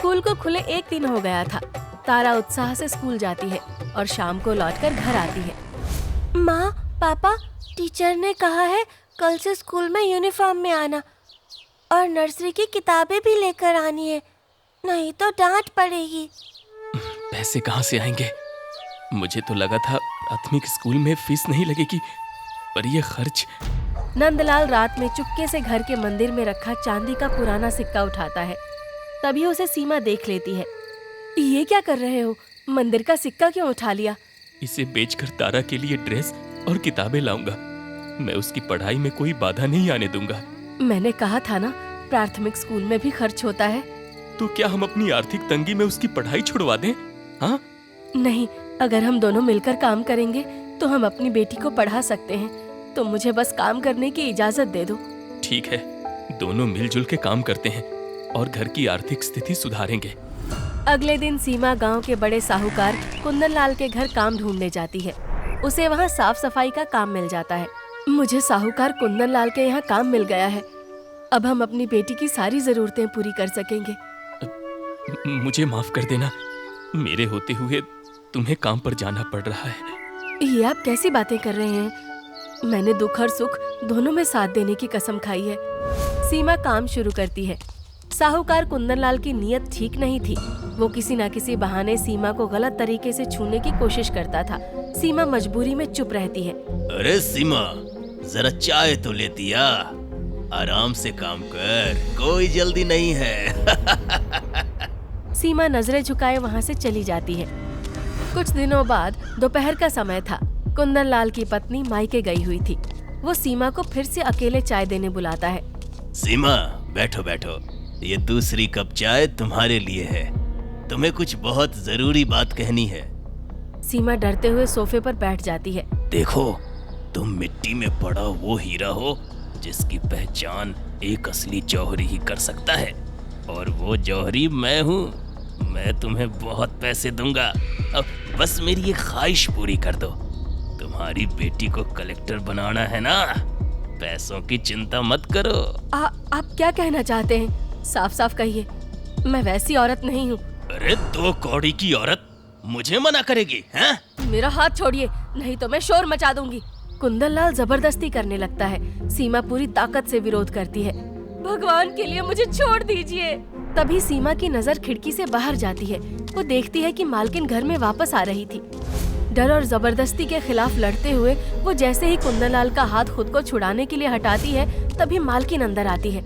School को खुले एक दिन हो गया था। तारा उत्साह से स्कूल जाती है और शाम को लौटकर घर आती है। माँ, पापा, टीचर ने कहा है कल से स्कूल में यूनिफॉर्म में आना और नर्सरी की किताबें भी लेकर आनी है, नहीं तो डांट पड़ेगी। पैसे कहाँ से आएंगे? मुझे तो लगा था प्राथमिक स्कूल में फीस नहीं लगेगी, पर ये खर्च। नंदलाल रात में चुपके से घर के मंदिर में रखा चांदी का पुराना सिक्का उठाता है। तभी उसे सीमा देख लेती है। ये क्या कर रहे हो? मंदिर का सिक्का क्यों उठा लिया? इसे बेचकर तारा के लिए ड्रेस और किताबें लाऊंगा। मैं उसकी पढ़ाई में कोई बाधा नहीं आने दूंगा। मैंने कहा था ना, प्राथमिक स्कूल में भी खर्च होता है। तो क्या हम अपनी आर्थिक तंगी में उसकी पढ़ाई छुड़वा दें? हाँ? नहीं, अगर हम दोनों मिलकर काम करेंगे तो हम अपनी बेटी को पढ़ा सकते हैं। तो मुझे बस काम करने की इजाजत दे दो। ठीक है, दोनों मिलजुल के काम करते हैं और घर की आर्थिक स्थिति सुधारेंगे। अगले दिन सीमा गांव के बड़े साहूकार कुंदन लाल के घर काम ढूंढने जाती है। उसे वहां साफ सफाई का काम मिल जाता है। मुझे साहूकार कुंदन लाल के यहाँ काम मिल गया है। अब हम अपनी बेटी की सारी जरूरतें पूरी कर सकेंगे। मुझे माफ कर देना, मेरे होते हुए तुम्हें काम पर जाना पड़ रहा है। ये आप कैसी बातें कर रहे हैं? मैंने दुख और सुख दोनों में साथ देने की कसम खाई है। सीमा काम शुरू करती है। साहूकार कुंदन लाल की नीयत ठीक नहीं थी। वो किसी न किसी बहाने सीमा को गलत तरीके से छूने की कोशिश करता था। सीमा मजबूरी में चुप रहती है। अरे सीमा, जरा चाय तो लेती आ। आराम से काम कर, कोई जल्दी नहीं है। सीमा नजरें झुकाए वहाँ से चली जाती है। कुछ दिनों बाद दोपहर का समय था। कुंदन लाल की पत्नी मायके गई हुई थी। वो सीमा को फिर से अकेले चाय देने बुलाता है। सीमा, बैठो बैठो, ये दूसरी कप चाय तुम्हारे लिए है। तुम्हें कुछ बहुत जरूरी बात कहनी है। सीमा डरते हुए सोफे पर बैठ जाती है। देखो, तुम मिट्टी में पड़ा वो हीरा हो जिसकी पहचान एक असली जौहरी ही कर सकता है, और वो जौहरी मैं हूँ। मैं तुम्हें बहुत पैसे दूंगा। अब बस मेरी एक ख्वाहिश पूरी कर दो। तुम्हारी बेटी को कलेक्टर बनाना है ना? पैसों की चिंता मत करो। आप क्या कहना चाहते हैं? साफ साफ कहिए, मैं वैसी औरत नहीं हूँ। अरे, 2 कौड़ी की औरत मुझे मना करेगी हैं? मेरा हाथ छोड़िए, नहीं तो मैं शोर मचा दूंगी। कुंदन लाल जबरदस्ती करने लगता है। सीमा पूरी ताकत से विरोध करती है। भगवान के लिए मुझे छोड़ दीजिए। तभी सीमा की नजर खिड़की से बाहर जाती है। वो देखती है कि मालकिन घर में वापस आ रही थी। डर और जबरदस्ती के खिलाफ लड़ते हुए वो जैसे ही कुंदन लाल का हाथ खुद को छुड़ाने के लिए हटाती है, तभी मालकिन अंदर आती है।